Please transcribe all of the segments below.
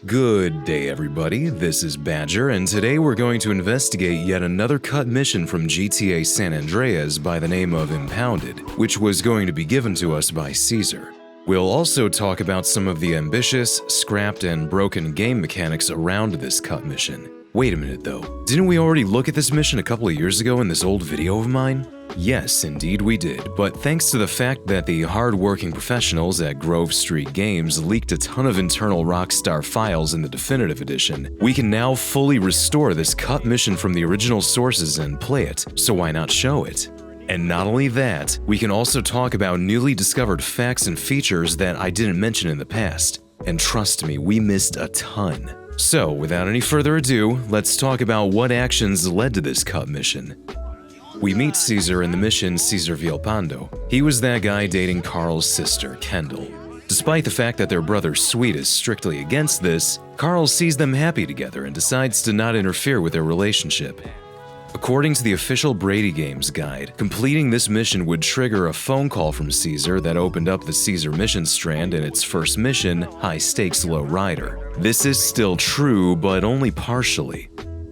Good day, everybody. This is Badger, and today we're going to investigate yet another cut mission from GTA San Andreas by the name of Impounded, which was going to be given to us by Cesar. We'll also talk about some of the ambitious, scrapped, and broken game mechanics around this cut mission. Wait a minute though, didn't we already look at this mission a couple of years ago in this old video of mine? Yes, indeed we did, but thanks to the fact that the hard-working professionals at Grove Street Games leaked a ton of internal Rockstar files in the definitive edition, we can now fully restore this cut mission from the original sources and play it, so why not show it? And not only that, we can also talk about newly discovered facts and features that I didn't mention in the past, and trust me, we missed a ton. So, without any further ado, let's talk about what actions led to this cut mission. We meet Cesar in the mission Cesar Villalpando. He was that guy dating Carl's sister, Kendall. Despite the fact that their brother Sweet is strictly against this, Carl sees them happy together and decides to not interfere with their relationship. According to the official Brady Games guide, completing this mission would trigger a phone call from Cesar that opened up the Cesar mission strand in its first mission, High Stakes Low Rider. This is still true, but only partially.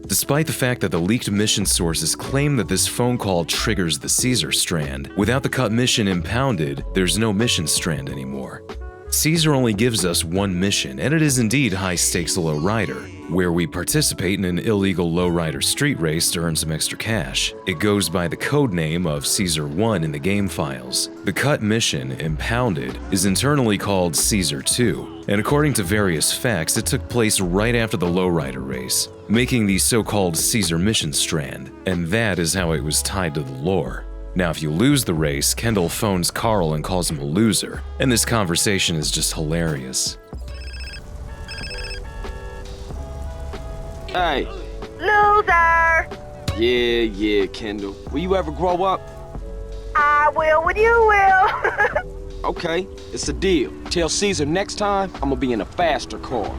Despite the fact that the leaked mission sources claim that this phone call triggers the Cesar strand, without the cut mission Impounded, there's no mission strand anymore. Cesar only gives us one mission, and it is indeed High Stakes Low Rider, where we participate in an illegal lowrider street race to earn some extra cash. It goes by the code name of Cesar 1 in the game files. The cut mission, Impounded, is internally called Cesar 2, and according to various facts, it took place right after the lowrider race, making the so-called Cesar mission strand, and that is how it was tied to the lore. Now, if you lose the race, Kendall phones Carl and calls him a loser, and this conversation is just hilarious. Hey. Loser! Yeah, Kendall. Will you ever grow up? I will when you will. Okay, it's a deal. Tell Cesar next time I'm gonna be in a faster car.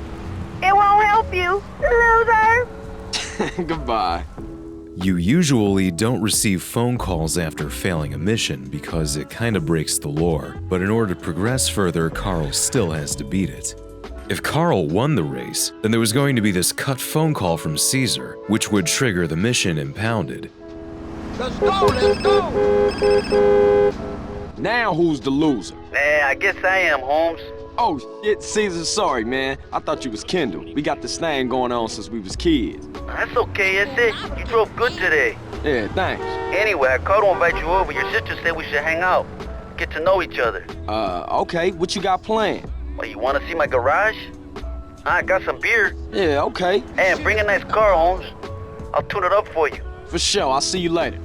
It won't help you, loser. Goodbye. You usually don't receive phone calls after failing a mission because it kinda breaks the lore, but in order to progress further, Carl still has to beat it. If Carl won the race, then there was going to be this cut phone call from Cesar, which would trigger the mission Impounded. Let's go! Now who's the loser? I guess I am, Holmes. Oh shit, Cesar, sorry man. I thought you was Kendall. We got this thing going on since we was kids. That's okay, is it? You drove good today. Yeah, thanks. Anyway, I called to invite you over. Your sister said we should hang out, get to know each other. Okay, what you got planned? Well, you want to see my garage? I got some beer. Yeah, okay. And bring a nice car, Holmes. I'll tune it up for you. For sure, I'll see you later.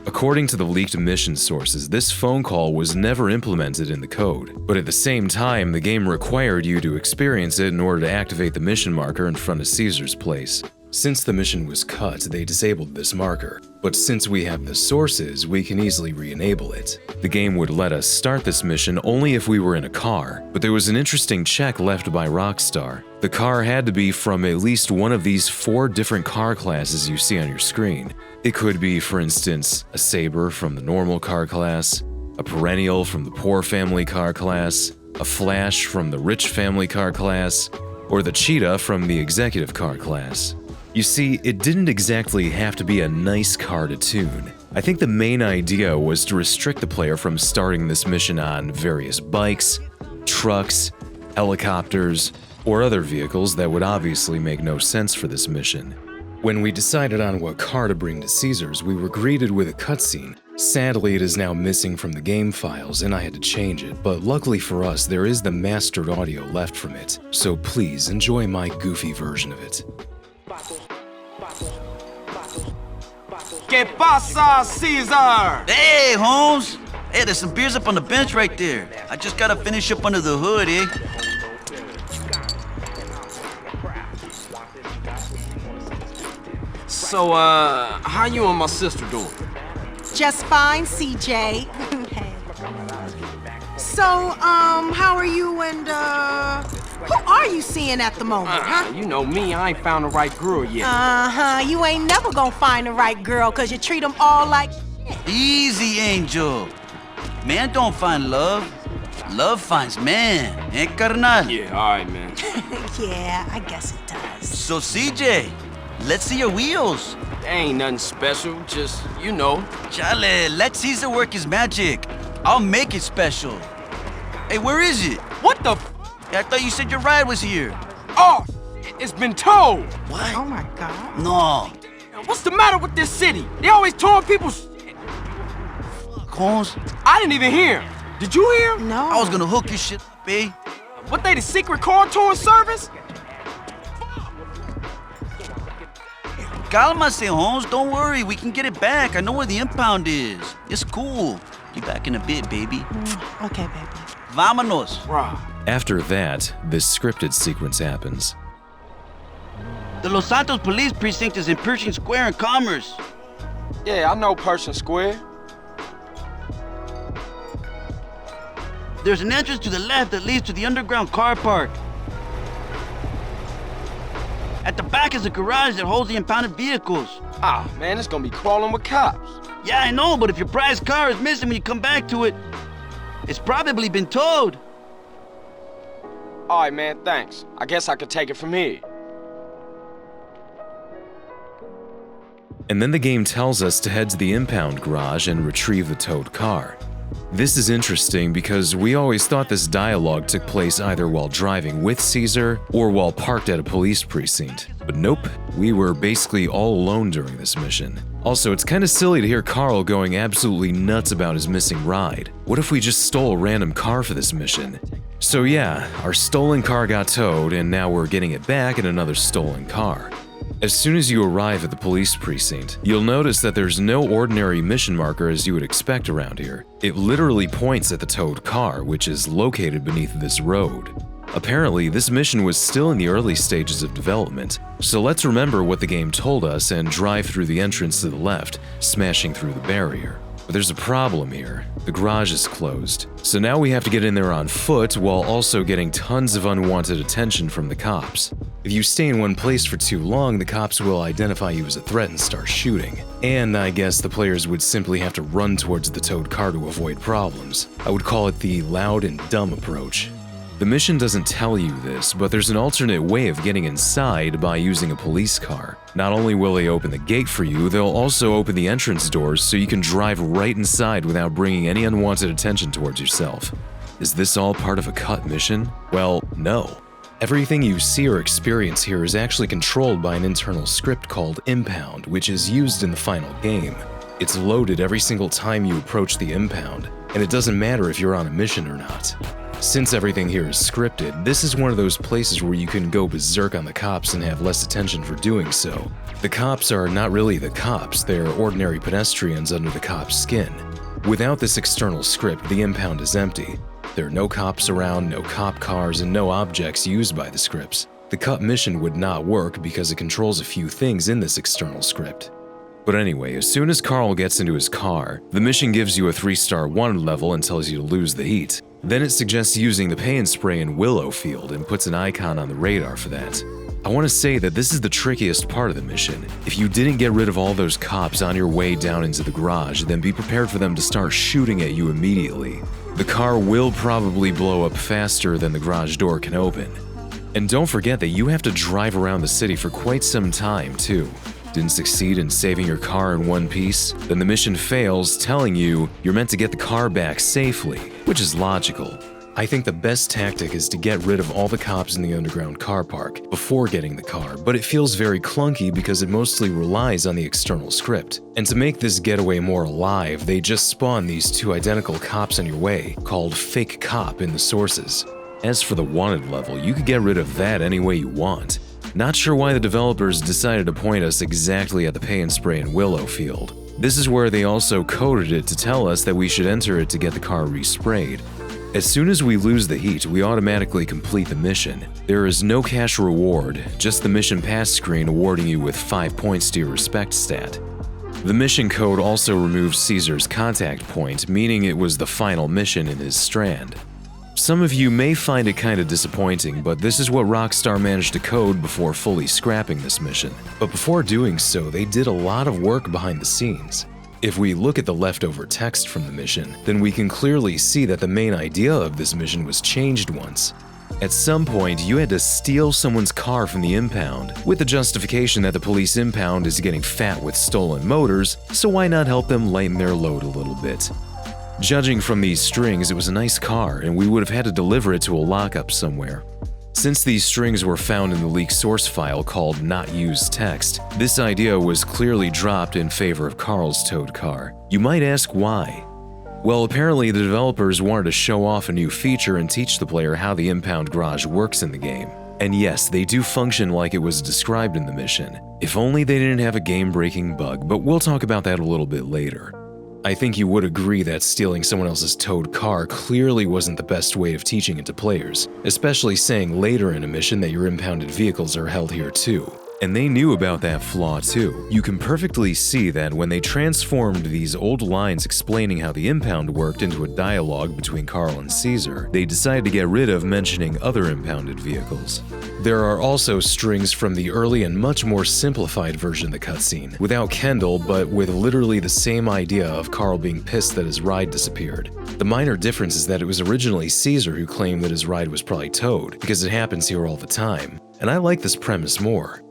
According to the leaked mission sources, this phone call was never implemented in the code, but at the same time, the game required you to experience it in order to activate the mission marker in front of Cesar's place. Since the mission was cut, they disabled this marker, but since we have the sources, we can easily re-enable it. The game would let us start this mission only if we were in a car, but there was an interesting check left by Rockstar. The car had to be from at least one of these 4 different car classes you see on your screen. It could be, for instance, a Saber from the normal car class, a Perennial from the poor family car class, a Flash from the rich family car class, or the Cheetah from the executive car class. You see, it didn't exactly have to be a nice car to tune. I think the main idea was to restrict the player from starting this mission on various bikes, trucks, helicopters, or other vehicles that would obviously make no sense for this mission. When we decided on what car to bring to Cesar's, we were greeted with a cutscene. Sadly, it is now missing from the game files and I had to change it, but luckily for us, there is the mastered audio left from it, so please enjoy my goofy version of it. ¿Qué pasa, Cesar? Hey, Holmes! Hey, there's some beers up on the bench right there. I just gotta finish up under the hood, eh? So, how you and my sister doing? Just fine, CJ. Hey. So, how are you and, who are you seeing at the moment, huh? You know me, I ain't found the right girl yet. You ain't never gonna find the right girl, cause you treat them all like shit. Easy, Angel. Man don't find love. Love finds man, eh, carnal? Yeah, alright, man. Yeah, I guess it does. So, CJ, let's see your wheels. There ain't nothing special, just, you know. Chale, let Cesar work his magic. I'll make it special. Hey, where is it? What the f? I thought you said your ride was here. Oh, it's been towed. What? Oh my God. No. What's the matter with this city? They always towing people's. Holmes, I didn't even hear. Did you hear? No. I was gonna hook your shit up, eh? What, they the secret car towing service? Cálmase, Holmes. Don't worry. We can get it back. I know where the impound is. It's cool. Be back in a bit, baby. Okay, baby. Vámonos. Right. After that, this scripted sequence happens. The Los Santos Police Precinct is in Pershing Square in Commerce. Yeah, I know Pershing Square. There's an entrance to the left that leads to the underground car park. At the back is a garage that holds the impounded vehicles. Ah, man, it's gonna be crawling with cops. Yeah, I know, but if your prized car is missing when you come back to it, it's probably been towed. All right, man, thanks. I guess I could take it from here. And then the game tells us to head to the impound garage and retrieve the towed car. This is interesting because we always thought this dialogue took place either while driving with Cesar or while parked at a police precinct. But nope, we were basically all alone during this mission. Also, it's kinda silly to hear Carl going absolutely nuts about his missing ride. What if we just stole a random car for this mission? So yeah, our stolen car got towed and now we're getting it back in another stolen car. As soon as you arrive at the police precinct, you'll notice that there's no ordinary mission marker as you would expect around here. It literally points at the towed car, which is located beneath this road. Apparently, this mission was still in the early stages of development, so let's remember what the game told us and drive through the entrance to the left, smashing through the barrier. But there's a problem here. The garage is closed, so now we have to get in there on foot while also getting tons of unwanted attention from the cops. If you stay in one place for too long, the cops will identify you as a threat and start shooting. And I guess the players would simply have to run towards the towed car to avoid problems. I would call it the loud and dumb approach. The mission doesn't tell you this, but there's an alternate way of getting inside by using a police car. Not only will they open the gate for you, they'll also open the entrance doors so you can drive right inside without bringing any unwanted attention towards yourself. Is this all part of a cut mission? Well, no. Everything you see or experience here is actually controlled by an internal script called Impound, which is used in the final game. It's loaded every single time you approach the impound, and it doesn't matter if you're on a mission or not. Since everything here is scripted, this is one of those places where you can go berserk on the cops and have less attention for doing so. The cops are not really the cops, they're ordinary pedestrians under the cop's skin. Without this external script, the impound is empty. There are no cops around, no cop cars, and no objects used by the scripts. The cut mission would not work because it controls a few things in this external script. But anyway, as soon as Carl gets into his car, the mission gives you a 3-star wanted level and tells you to lose the heat. Then it suggests using the Payne spray in Willow Field and puts an icon on the radar for that. I want to say that this is the trickiest part of the mission. If you didn't get rid of all those cops on your way down into the garage, then be prepared for them to start shooting at you immediately. The car will probably blow up faster than the garage door can open. And don't forget that you have to drive around the city for quite some time too. Didn't succeed in saving your car in one piece? Then the mission fails, telling you you're meant to get the car back safely, which is logical. I think the best tactic is to get rid of all the cops in the underground car park before getting the car, but it feels very clunky because it mostly relies on the external script. And to make this getaway more alive, they just spawn these 2 identical cops on your way, called Fake Cop in the sources. As for the wanted level, you could get rid of that any way you want. Not sure why the developers decided to point us exactly at the Pay and Spray in Willow Field. This is where they also coded it to tell us that we should enter it to get the car resprayed. As soon as we lose the heat, we automatically complete the mission. There is no cash reward, just the mission pass screen awarding you with 5 points to your respect stat. The mission code also removes Cesar's contact point, meaning it was the final mission in his strand. Some of you may find it kinda disappointing, but this is what Rockstar managed to code before fully scrapping this mission. But before doing so, they did a lot of work behind the scenes. If we look at the leftover text from the mission, then we can clearly see that the main idea of this mission was changed once. At some point, you had to steal someone's car from the impound, with the justification that the police impound is getting fat with stolen motors, so why not help them lighten their load a little bit? Judging from these strings, it was a nice car, and we would have had to deliver it to a lockup somewhere. Since these strings were found in the leaked source file called Not Used Text, this idea was clearly dropped in favor of Carl's towed car. You might ask why. Well, apparently the developers wanted to show off a new feature and teach the player how the impound garage works in the game. And yes, they do function like it was described in the mission. If only they didn't have a game-breaking bug, but we'll talk about that a little bit later. I think you would agree that stealing someone else's towed car clearly wasn't the best way of teaching it to players, especially saying later in a mission that your impounded vehicles are held here too. And they knew about that flaw too. You can perfectly see that when they transformed these old lines explaining how the impound worked into a dialogue between Carl and Cesar, they decided to get rid of mentioning other impounded vehicles. There are also strings from the early and much more simplified version of the cutscene, without Kendall but with literally the same idea of Carl being pissed that his ride disappeared. The minor difference is that it was originally Cesar who claimed that his ride was probably towed, because it happens here all the time, and I like this premise more.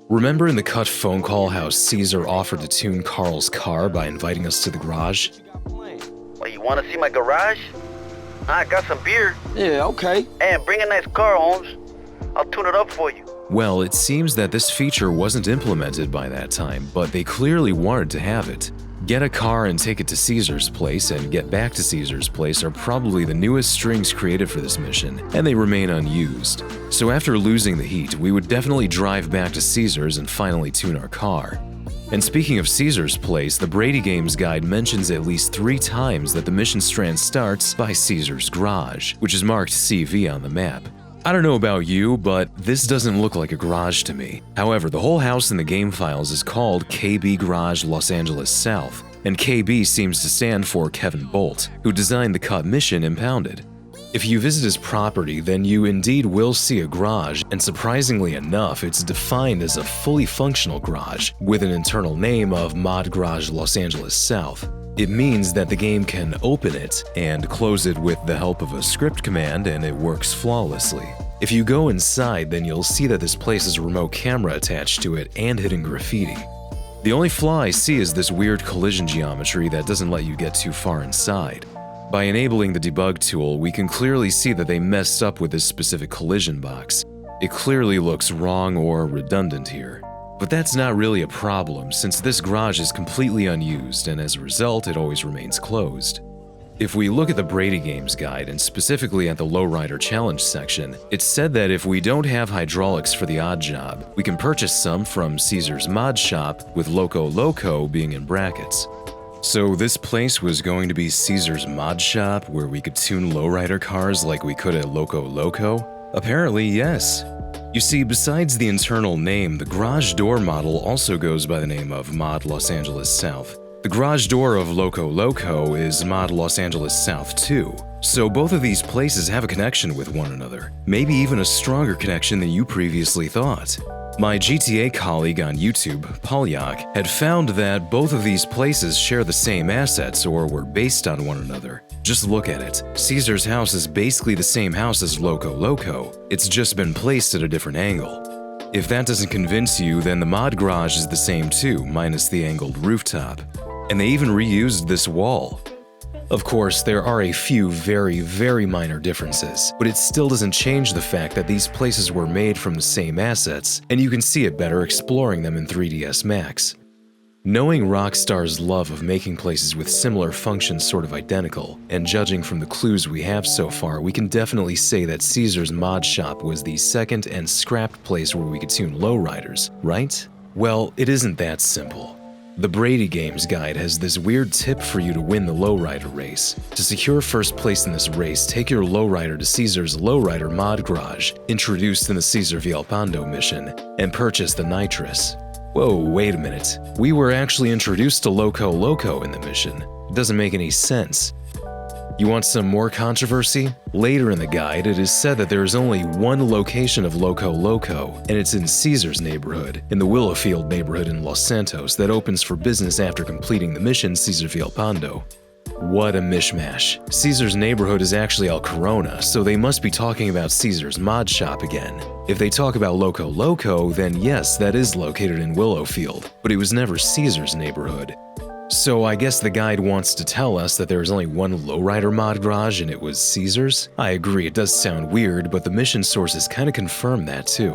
Remember in the cut phone call how Cesar offered to tune Carl's car by inviting us to the garage? Well, you want to see my garage? I got some beer. Yeah, okay. And bring a nice car, Holmes. I'll tune it up for you. Well, it seems that this feature wasn't implemented by that time, but they clearly wanted to have it. Get a car and take it to Cesar's place and get back to Cesar's place are probably the newest strings created for this mission, and they remain unused. So after losing the heat, we would definitely drive back to Cesar's and finally tune our car. And speaking of Cesar's place, the Brady Games guide mentions at least 3 times that the mission strand starts by Cesar's garage, which is marked CV on the map. I don't know about you, but this doesn't look like a garage to me. However, the whole house in the game files is called KB Garage Los Angeles South, and KB seems to stand for Kevin Bolt, who designed the cut mission Impounded. If you visit his property, then you indeed will see a garage, and surprisingly enough, it's defined as a fully functional garage, with an internal name of Mod Garage Los Angeles South. It means that the game can open it and close it with the help of a script command, and it works flawlessly. If you go inside, then you'll see that this place has a remote camera attached to it and hidden graffiti. The only flaw I see is this weird collision geometry that doesn't let you get too far inside. By enabling the debug tool, we can clearly see that they messed up with this specific collision box. It clearly looks wrong or redundant here. But that's not really a problem, since this garage is completely unused, and as a result, it always remains closed. If we look at the Brady Games guide, and specifically at the Lowrider Challenge section, it's said that if we don't have hydraulics for the odd job, we can purchase some from Cesar's mod shop, with Loco Loco being in brackets. So this place was going to be Cesar's mod shop, where we could tune lowrider cars like we could at Loco Loco? Apparently, yes. You see, besides the internal name, the garage door model also goes by the name of Mod Los Angeles South. The garage door of Loco Loco is Mod Los Angeles South too. So both of these places have a connection with one another, maybe even a stronger connection than you previously thought. My GTA colleague on YouTube, Polyak, had found that both of these places share the same assets or were based on one another. Just look at it. Cesar's house is basically the same house as Loco Loco. It's just been placed at a different angle. If that doesn't convince you, then the mod garage is the same too, minus the angled rooftop. And they even reused this wall. Of course, there are a few very minor differences, but it still doesn't change the fact that these places were made from the same assets, and you can see it better exploring them in 3ds Max. Knowing Rockstar's love of making places with similar functions sort of identical, and judging from the clues we have so far, we can definitely say that Cesar's mod shop was the second and scrapped place where we could tune lowriders, right? Well, it isn't that simple. The Brady Games guide has this weird tip for you to win the lowrider race. To secure first place in this race, take your lowrider to Cesar's lowrider mod garage, introduced in the Cesar Villalpando mission, and purchase the nitrous. Whoa, wait a minute. We were actually introduced to Loco Loco in the mission. It doesn't make any sense. You want some more controversy? Later in the guide, it is said that there is only one location of Loco Loco, and it's in Cesar's neighborhood, in the Willowfield neighborhood in Los Santos that opens for business after completing the mission Cesar Villalpando. What a mishmash. Cesar's neighborhood is actually El Corona, so they must be talking about Cesar's mod shop again. If they talk about Loco Loco, then yes, that is located in Willowfield, but it was never Cesar's neighborhood. So I guess the guide wants to tell us that there is only one lowrider mod garage and it was Cesar's? I agree, it does sound weird, but the mission sources kinda confirm that too.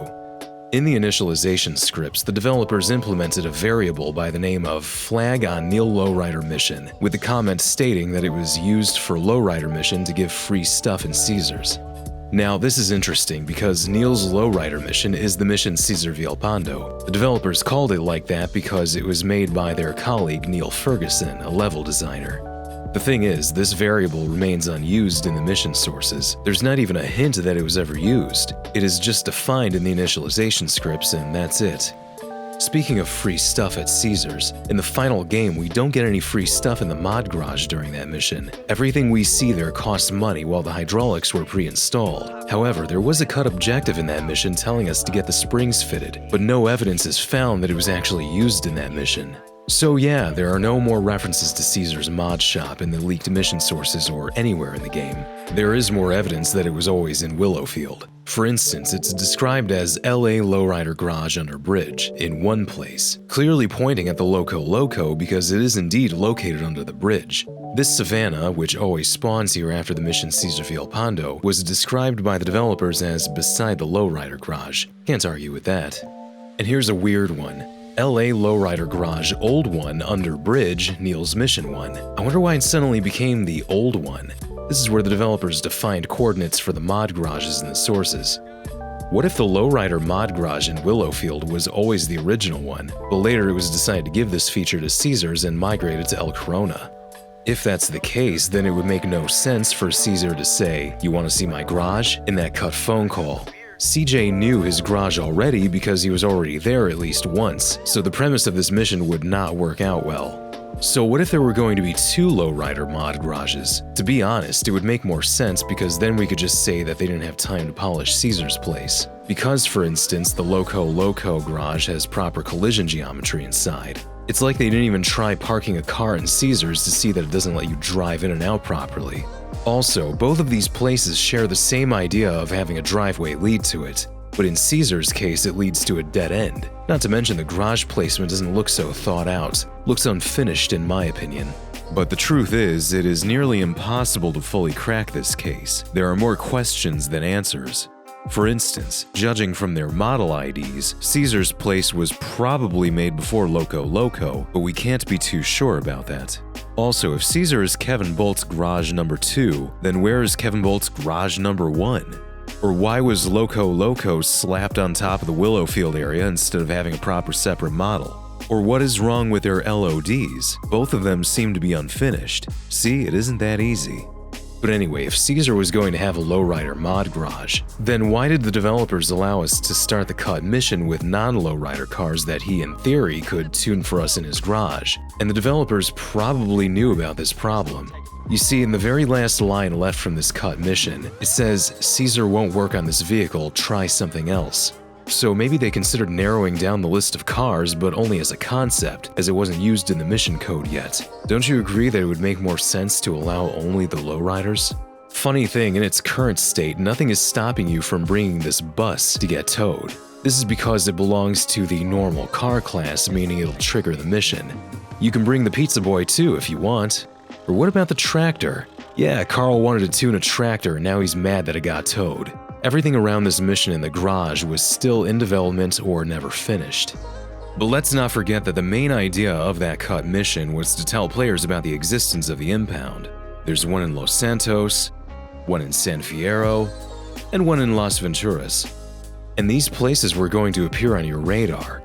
In the initialization scripts, the developers implemented a variable by the name of flag on Neil Lowrider mission, with the comment stating that it was used for Lowrider mission to give free stuff in Cesar's. Now, this is interesting because Neil's Lowrider mission is the mission Cesar Villalpando. The developers called it like that because it was made by their colleague Neil Ferguson, a level designer. The thing is, this variable remains unused in the mission sources. There's not even a hint that it was ever used. It is just defined in the initialization scripts and that's it. Speaking of free stuff at Cesar's, in the final game we don't get any free stuff in the mod garage during that mission. Everything we see there costs money while the hydraulics were pre-installed. However, there was a cut objective in that mission telling us to get the springs fitted, but no evidence is found that it was actually used in that mission. So yeah, there are no more references to Cesar's mod shop in the leaked mission sources or anywhere in the game. There is more evidence that it was always in Willowfield. For instance, it's described as LA Lowrider Garage Under Bridge in one place, clearly pointing at the Loco Loco because it is indeed located under the bridge. This savannah, which always spawns here after the mission Cesar Villalpando, was described by the developers as beside the Lowrider Garage. Can't argue with that. And here's a weird one. LA Lowrider Garage Old One Under Bridge, Neil's Mission One. I wonder why it suddenly became the Old One. This is where the developers defined coordinates for the mod garages in the sources. What if the Lowrider mod garage in Willowfield was always the original one, but later it was decided to give this feature to Cesar's and migrate it to El Corona? If that's the case, then it would make no sense for Cesar to say, "You want to see my garage?" in that cut phone call. CJ knew his garage already because he was already there at least once, so the premise of this mission would not work out well. So what if there were going to be two Lowrider mod garages? To be honest, it would make more sense because then we could just say that they didn't have time to polish Cesar's place. Because, for instance, the Loco Loco garage has proper collision geometry inside. It's like they didn't even try parking a car in Cesar's to see that it doesn't let you drive in and out properly. Also, both of these places share the same idea of having a driveway lead to it, but in Cesar's case it leads to a dead end. Not to mention the garage placement doesn't look so thought out, looks unfinished in my opinion. But the truth is, it is nearly impossible to fully crack this case. There are more questions than answers. For instance, judging from their model IDs, Cesar's place was probably made before Loco Loco, but we can't be too sure about that. Also, if Cesar is Kevin Bolt's garage number 2, then where is Kevin Bolt's garage number 1? Or why was Loco Loco slapped on top of the Willowfield area instead of having a proper separate model? Or what is wrong with their LODs? Both of them seem to be unfinished. See, it isn't that easy. But anyway, if Cesar was going to have a lowrider mod garage, then why did the developers allow us to start the cut mission with non-lowrider cars that he, in theory, could tune for us in his garage? And the developers probably knew about this problem. You see, in the very last line left from this cut mission, it says, "Cesar won't work on this vehicle, try something else." So maybe they considered narrowing down the list of cars, but only as a concept, as it wasn't used in the mission code yet. Don't you agree that it would make more sense to allow only the lowriders? Funny thing, in its current state, nothing is stopping you from bringing this bus to get towed. This is because it belongs to the normal car class, meaning it'll trigger the mission. You can bring the pizza boy too if you want. Or what about the tractor? Yeah, Carl wanted to tune a tractor and now he's mad that it got towed. Everything around this mission in the garage was still in development or never finished. But let's not forget that the main idea of that cut mission was to tell players about the existence of the impound. There's one in Los Santos, one in San Fierro, and one in Las Venturas. And these places were going to appear on your radar.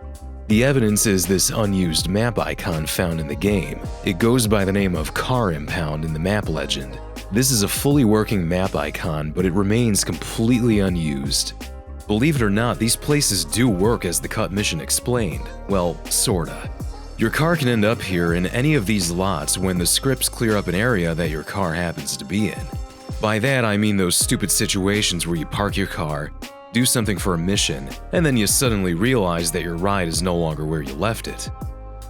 The evidence is this unused map icon found in the game. It goes by the name of Car Impound in the map legend. This is a fully working map icon, but it remains completely unused. Believe it or not, these places do work as the cut mission explained. Well, sorta. Your car can end up here in any of these lots when the scripts clear up an area that your car happens to be in. By that, I mean those stupid situations where you park your car, do something for a mission, and then you suddenly realize that your ride is no longer where you left it.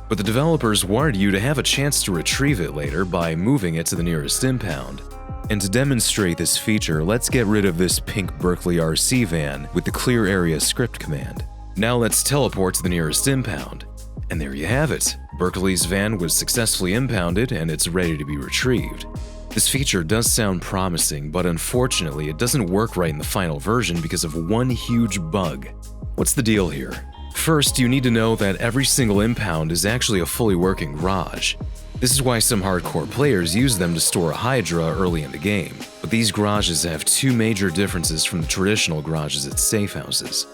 But the developers wanted you to have a chance to retrieve it later by moving it to the nearest impound. And to demonstrate this feature, let's get rid of this pink Berkeley RC van with the clear area script command. Now let's teleport to the nearest impound. And there you have it. Berkeley's van was successfully impounded and it's ready to be retrieved. This feature does sound promising, but unfortunately it doesn't work right in the final version because of one huge bug. What's the deal here? First, you need to know that every single impound is actually a fully working garage. This is why some hardcore players use them to store a Hydra early in the game, but these garages have two major differences from the traditional garages at safe houses.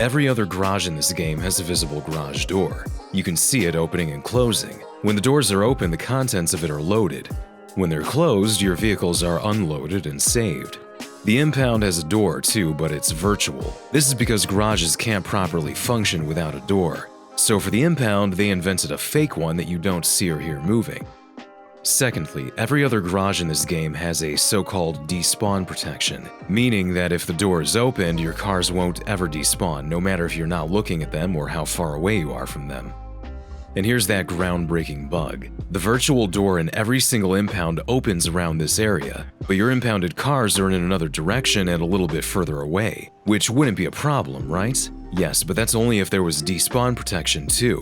Every other garage in this game has a visible garage door. You can see it opening and closing. When the doors are open, the contents of it are loaded. When they're closed, your vehicles are unloaded and saved. The impound has a door too, but it's virtual. This is because garages can't properly function without a door. So for the impound, they invented a fake one that you don't see or hear moving. Secondly, every other garage in this game has a so-called despawn protection, meaning that if the door is opened, your cars won't ever despawn, no matter if you're not looking at them or how far away you are from them. And here's that groundbreaking bug. The virtual door in every single impound opens around this area, but your impounded cars are in another direction and a little bit further away, which wouldn't be a problem, right? Yes, but that's only if there was despawn protection too.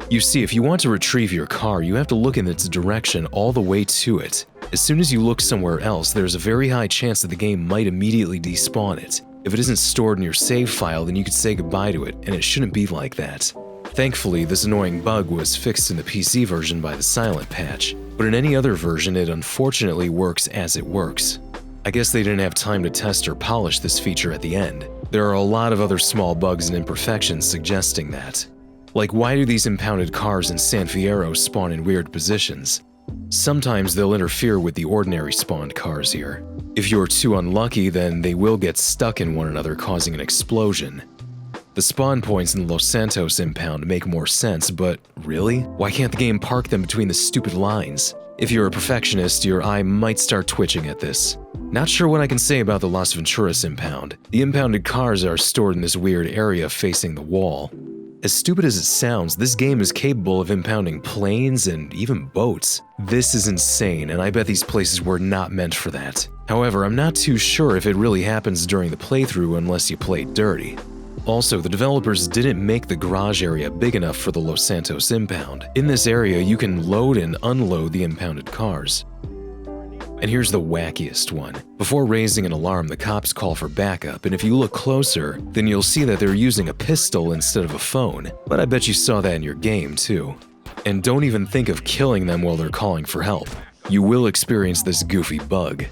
You see, if you want to retrieve your car, you have to look in its direction all the way to it. As soon as you look somewhere else, there's a very high chance that the game might immediately despawn it. If it isn't stored in your save file, then you could say goodbye to it, and it shouldn't be like that. Thankfully, this annoying bug was fixed in the PC version by the Silent patch, but in any other version it unfortunately works as it works. I guess they didn't have time to test or polish this feature at the end. There are a lot of other small bugs and imperfections suggesting that. Like, why do these impounded cars in San Fierro spawn in weird positions? Sometimes they'll interfere with the ordinary spawned cars here. If you're too unlucky, then they will get stuck in one another, causing an explosion. The spawn points in the Los Santos impound make more sense, but really? Why can't the game park them between the stupid lines? If you're a perfectionist, your eye might start twitching at this. Not sure what I can say about the Las Venturas impound. The impounded cars are stored in this weird area facing the wall. As stupid as it sounds, this game is capable of impounding planes and even boats. This is insane, and I bet these places were not meant for that. However, I'm not too sure if it really happens during the playthrough unless you play dirty. Also, the developers didn't make the garage area big enough for the Los Santos impound. In this area, you can load and unload the impounded cars. And here's the wackiest one. Before raising an alarm, the cops call for backup, and if you look closer, then you'll see that they're using a pistol instead of a phone. But I bet you saw that in your game, too. And don't even think of killing them while they're calling for help. You will experience this goofy bug.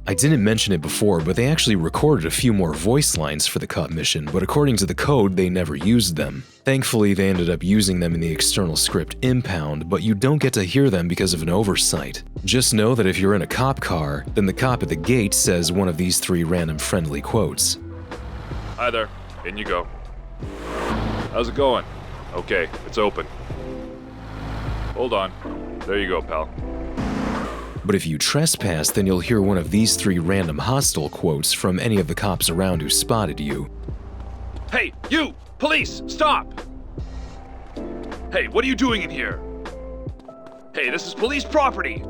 I didn't mention it before, but they actually recorded a few more voice lines for the cut mission, but according to the code, they never used them. Thankfully, they ended up using them in the external script Impound, but you don't get to hear them because of an oversight. Just know that if you're in a cop car, then the cop at the gate says one of these 3 random friendly quotes. Hi there, in you go. How's it going? Okay, it's open. Hold on. There you go, pal. But if you trespass, then you'll hear one of these 3 random hostile quotes from any of the cops around who spotted you. Hey, you! Police, stop! Hey, what are you doing in here? Hey, this is police property!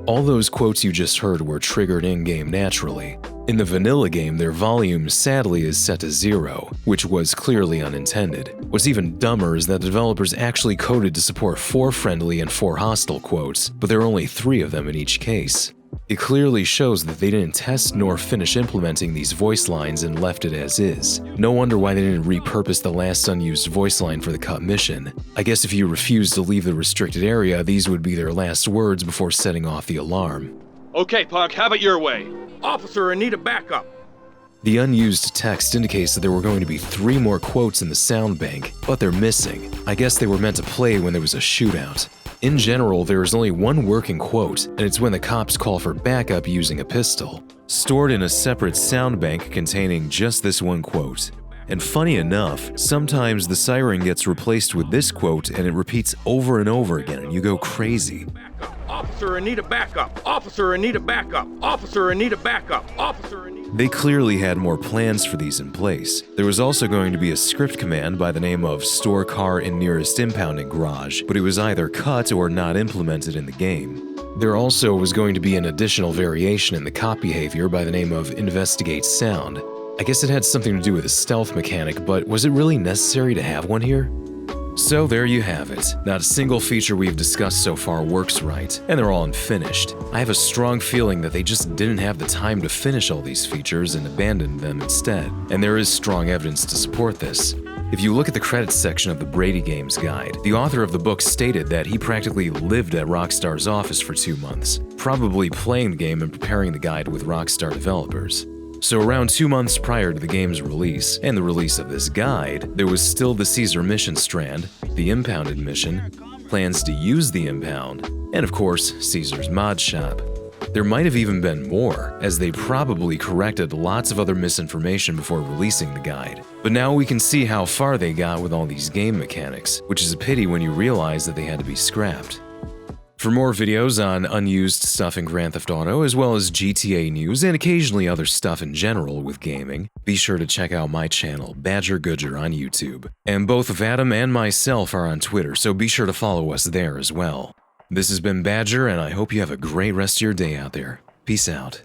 All those quotes you just heard were triggered in-game naturally. In the vanilla game, their volume sadly is set to 0, which was clearly unintended. What's even dumber is that the developers actually coded to support 4 friendly and 4 hostile quotes, but there are only 3 of them in each case. It clearly shows that they didn't test nor finish implementing these voice lines and left it as is. No wonder why they didn't repurpose the last unused voice line for the cut mission. I guess if you refuse to leave the restricted area, these would be their last words before setting off the alarm. Okay, punk, have it your way. Officer, I need a backup. The unused text indicates that there were going to be 3 more quotes in the sound bank, but they're missing. I guess they were meant to play when there was a shootout. In general, there is only 1 working quote, and it's when the cops call for backup using a pistol, stored in a separate sound bank containing just this 1 quote. And funny enough, sometimes the siren gets replaced with this quote and it repeats over and over again and you go crazy. Officer, I need a backup. Officer, I need a backup. Officer, I need a backup. Officer, I need... They clearly had more plans for these in place. There was also going to be a script command by the name of store car in nearest impounding garage, but it was either cut or not implemented in the game. There also was going to be an additional variation in the cop behavior by the name of investigate sound. I guess it had something to do with a stealth mechanic, but was it really necessary to have one here? So there you have it. Not a single feature we've discussed so far works right, and they're all unfinished. I have a strong feeling that they just didn't have the time to finish all these features and abandoned them instead, and there is strong evidence to support this. If you look at the credits section of the Brady Games guide, the author of the book stated that he practically lived at Rockstar's office for 2 months, probably playing the game and preparing the guide with Rockstar developers. So around 2 months prior to the game's release, and the release of this guide, there was still the Cesar mission strand, the Impounded mission, plans to use the impound, and of course, Cesar's mod shop. There might have even been more, as they probably corrected lots of other misinformation before releasing the guide. But now we can see how far they got with all these game mechanics, which is a pity when you realize that they had to be scrapped. For more videos on unused stuff in Grand Theft Auto, as well as GTA news and occasionally other stuff in general with gaming, be sure to check out my channel, BadgerGoodger on YouTube. And both Vadim and myself are on Twitter, so be sure to follow us there as well. This has been Badger, and I hope you have a great rest of your day out there. Peace out.